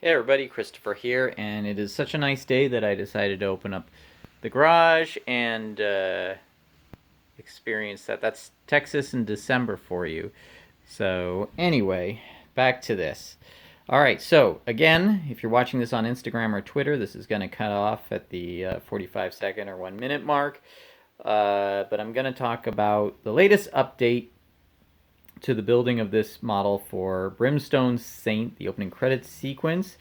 Hey everybody, Christopher here, and it is such a nice day that I decided to open up the garage and experience that. That's Texas in December for you. So, anyway, back to this. All right, so again, if you're watching this on Instagram or Twitter, this is going to cut off at the 45-second or 1 minute mark. But I'm going to talk about the latest update to the building of this model for Brimstone Saint, the opening credits sequence.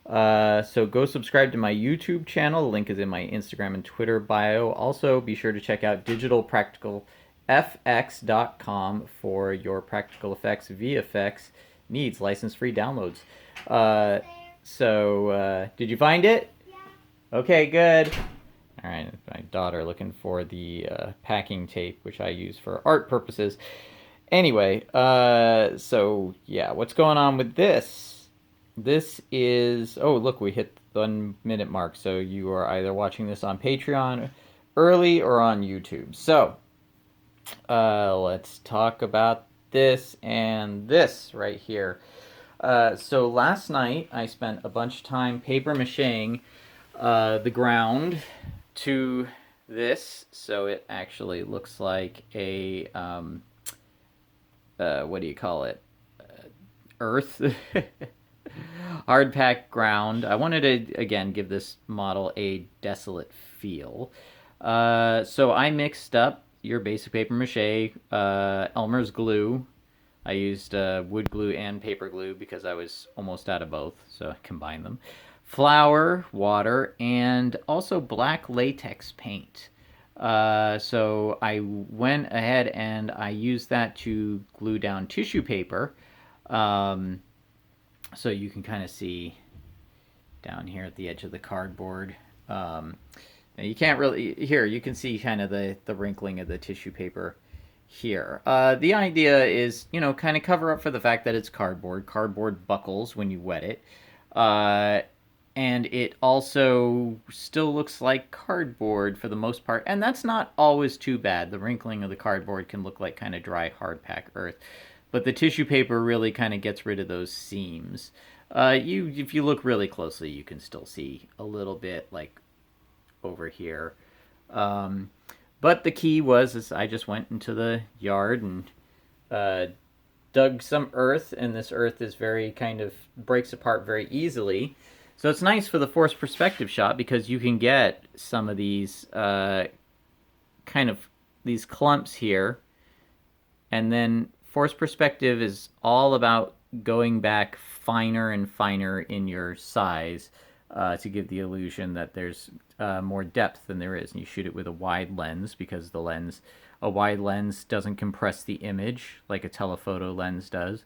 So go subscribe to my YouTube channel. The link is in my Instagram and Twitter bio. Also, be sure to check out digitalpracticalfx.com for your practical effects VFX needs, license-free downloads. Did you find it? Okay, good. All right, my daughter looking for the packing tape, which I use for art purposes. Anyway, so yeah, what's going on with this? This is, oh, look, we hit the 1 minute mark. So you are either watching this on Patreon early or on YouTube. So let's talk about this and this right here. So last night I spent a bunch of time paper macheing the ground to this. So it actually looks like a, what do you call it? Earth. Hard packed ground. I wanted to, again, give this model a desolate feel. So I mixed up your basic paper mache, Elmer's glue. I used wood glue and paper glue because I was almost out of both, so I combined them. Flour, water, and also black latex paint. So I went ahead and I used that to glue down tissue paper. So you can kind of see down here at the edge of the cardboard. Now you can't really, here you can see kind of the wrinkling of the tissue paper here. The idea is, kind of cover up for the fact that it's cardboard. Cardboard buckles when you wet it. And it also still looks like cardboard for the most part. And that's not always too bad. The wrinkling of the cardboard can look like kind of dry, hard pack earth. But the tissue paper really kind of gets rid of those seams. If you look really closely, you can still see a little bit like over here. But the key is I just went into the yard and dug some earth, and this earth is very kind of breaks apart very easily. So it's nice for the forced perspective shot because you can get some of these kind of these clumps here. And then forced perspective is all about going back finer and finer in your size to give the illusion that there's more depth than there is. And you shoot it with a wide lens because a wide lens doesn't compress the image like a telephoto lens does.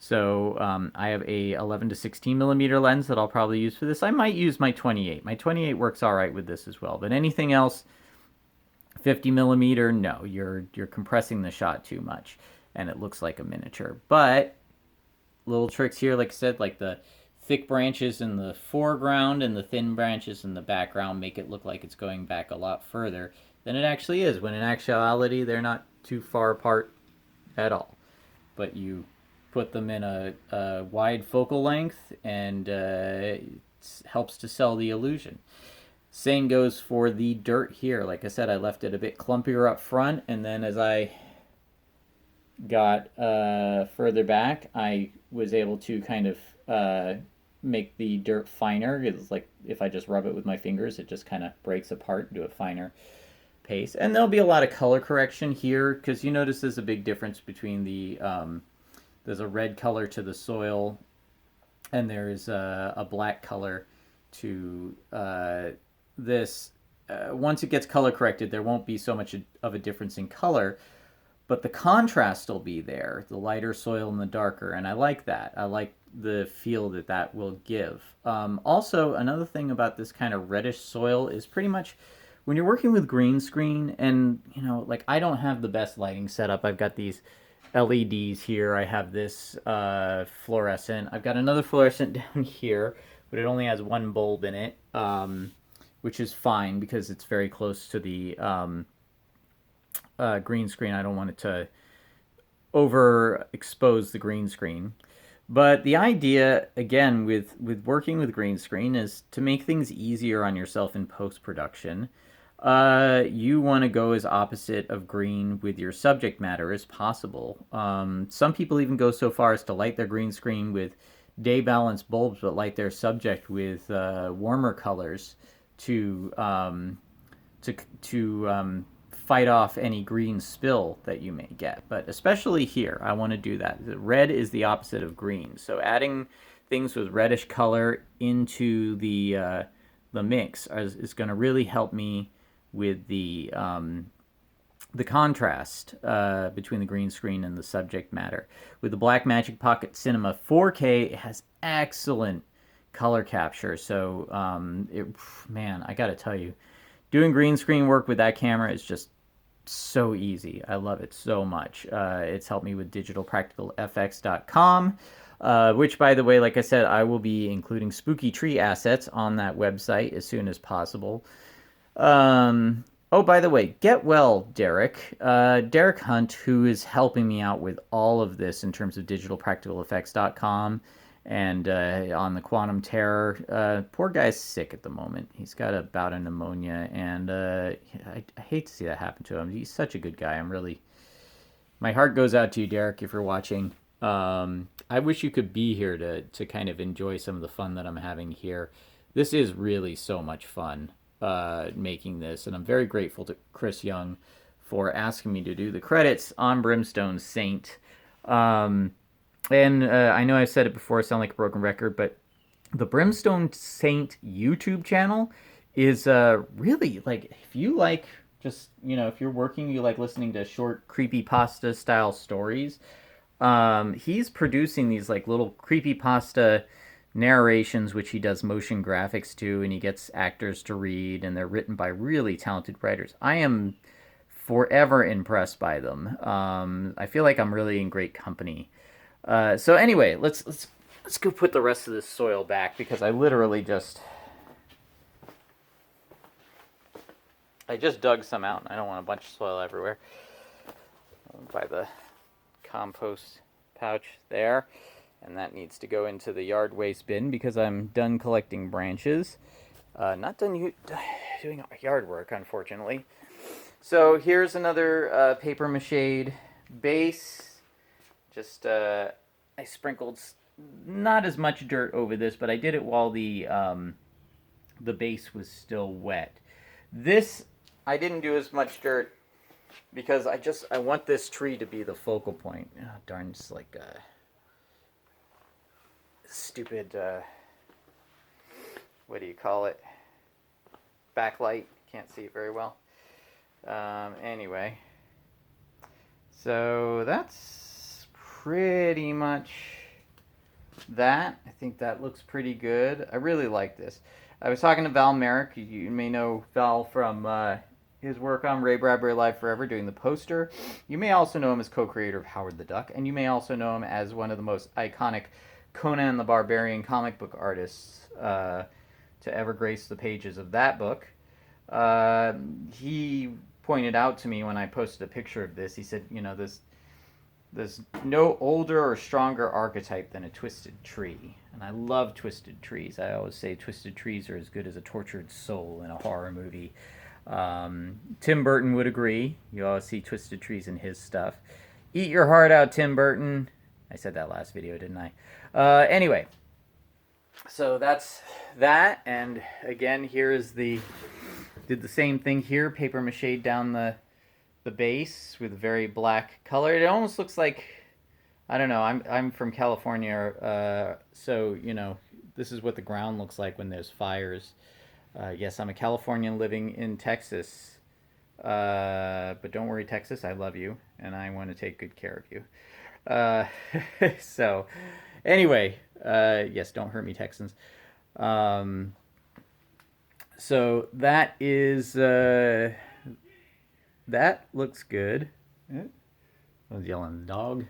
So I have a 11 to 16 millimeter lens that I'll probably use for this. I might use my 28. My 28 works all right with this as well. But anything else, 50 millimeter, no, you're compressing the shot too much, and it looks like a miniature. But little tricks here, like I said, like the thick branches in the foreground and the thin branches in the background make it look like it's going back a lot further than it actually is, when in actuality they're not too far apart at all. But you put them in a wide focal length, and it helps to sell the illusion. Same goes for the dirt here. Like I said, I left it a bit clumpier up front, and then as I got further back, I was able to kind of make the dirt finer. It's like if I just rub it with my fingers, it just kind of breaks apart into a finer paste. And there'll be a lot of color correction here because you notice there's a big difference between the there's a red color to the soil, and there's a black color to this. Once it gets color corrected, there won't be so much of a difference in color, but the contrast will be there, the lighter soil and the darker, and I like that. I like the feel that will give. Also, another thing about this kind of reddish soil is pretty much when you're working with green screen, and like I don't have the best lighting setup. I've got these LEDs here. I have this fluorescent. I've got another fluorescent down here, but it only has one bulb in it, which is fine because it's very close to the green screen. I don't want it to overexpose the green screen. But the idea, again, with working with green screen is to make things easier on yourself in post production. You want to go as opposite of green with your subject matter as possible. Some people even go so far as to light their green screen with day balanced bulbs, but light their subject with warmer colors to fight off any green spill that you may get. But especially here, I want to do that. Red is the opposite of green, so adding things with reddish color into the mix is going to really help me with the contrast between the green screen and the subject matter. With the Blackmagic Pocket Cinema 4K, it has excellent color capture. So, man, I gotta tell you, doing green screen work with that camera is just so easy. I love it so much. It's helped me with digitalpracticalfx.com, which, by the way, like I said, I will be including spooky tree assets on that website as soon as possible. Oh, by the way, get well, Derek. Derek Hunt, who is helping me out with all of this in terms of digitalpracticaleffects.com and on the Quantum Terror. Poor guy's sick at the moment. He's got a bout of pneumonia, and I hate to see that happen to him. He's such a good guy. My heart goes out to you, Derek, if you're watching. I wish you could be here to kind of enjoy some of the fun that I'm having here. This is really so much fun. Making this, and I'm very grateful to Chris Young for asking me to do the credits on Brimstone Saint. And I know I've said it before, I sound like a broken record, but the Brimstone Saint YouTube channel is really, like, if you like just, if you're working, you like listening to short creepypasta style stories, he's producing these like little creepypasta narrations, which he does motion graphics to, and he gets actors to read, and they're written by really talented writers. I am forever impressed by them. I feel like I'm really in great company. So anyway, let's go put the rest of this soil back, because I literally just dug some out, and I don't want a bunch of soil everywhere. By the compost pouch there. And that needs to go into the yard waste bin because I'm done collecting branches. Not done doing yard work, unfortunately. So here's another paper mache base. Just I sprinkled not as much dirt over this, but I did it while the base was still wet. This I didn't do as much dirt because I want this tree to be the focal point. Oh, darn, it's like stupid, what do you call it? Backlight. Can't see it very well. Anyway. So that's pretty much that. I think that looks pretty good. I really like this. I was talking to Val Merrick. You may know Val from his work on Ray Bradbury Live Forever doing the poster. You may also know him as co-creator of Howard the Duck, and you may also know him as one of the most iconic Conan the Barbarian comic book artists to ever grace the pages of that book. He pointed out to me when I posted a picture of this, he said, there's no older or stronger archetype than a twisted tree. And I love twisted trees. I always say twisted trees are as good as a tortured soul in a horror movie. Tim Burton would agree. You always see twisted trees in his stuff. Eat your heart out, Tim Burton. I said that last video, didn't I? Anyway, so that's that. And again, here is did the same thing here, paper mache down the base with very black color. It almost looks like, I don't know, I'm from California, so, this is what the ground looks like when there's fires. Yes, I'm a Californian living in Texas, but don't worry, Texas, I love you, and I want to take good care of you. So, anyway, yes, don't hurt me, Texans. So that is, that looks good. I was yelling at the dog.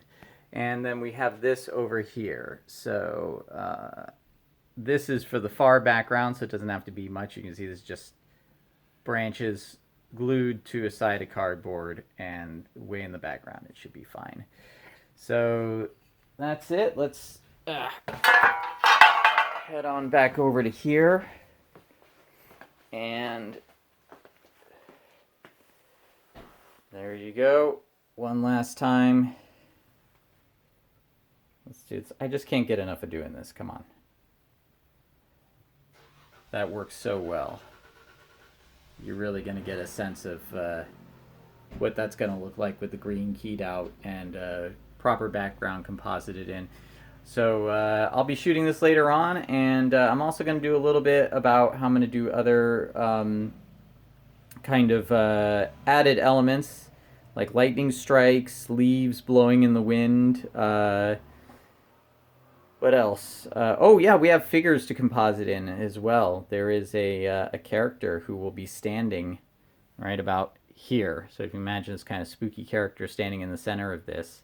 And then we have this over here. So this is for the far background, so it doesn't have to be much. You can see there's just branches glued to a side of cardboard, and way in the background it should be fine. So that's it. Let's Head on back over to here. And there you go. One last time. Let's do this. I just can't get enough of doing this. Come on. That works so well. You're really going to get a sense of what that's going to look like with the green keyed out and proper background composited in. So I'll be shooting this later on, and I'm also going to do a little bit about how I'm going to do other kind of added elements, like lightning strikes, leaves blowing in the wind. What else? Oh yeah, we have figures to composite in as well. There is a character who will be standing right about here. So if you imagine this kind of spooky character standing in the center of this,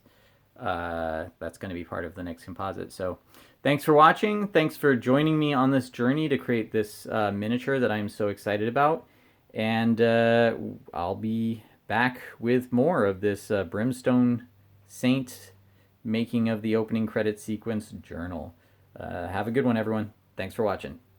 that's going to be part of the next composite. So thanks for watching. Thanks for joining me on this journey to create this miniature that I'm so excited about. And I'll be back with more of this Brimstone Saint making of the opening credit sequence journal. Have a good one, everyone. Thanks for watching.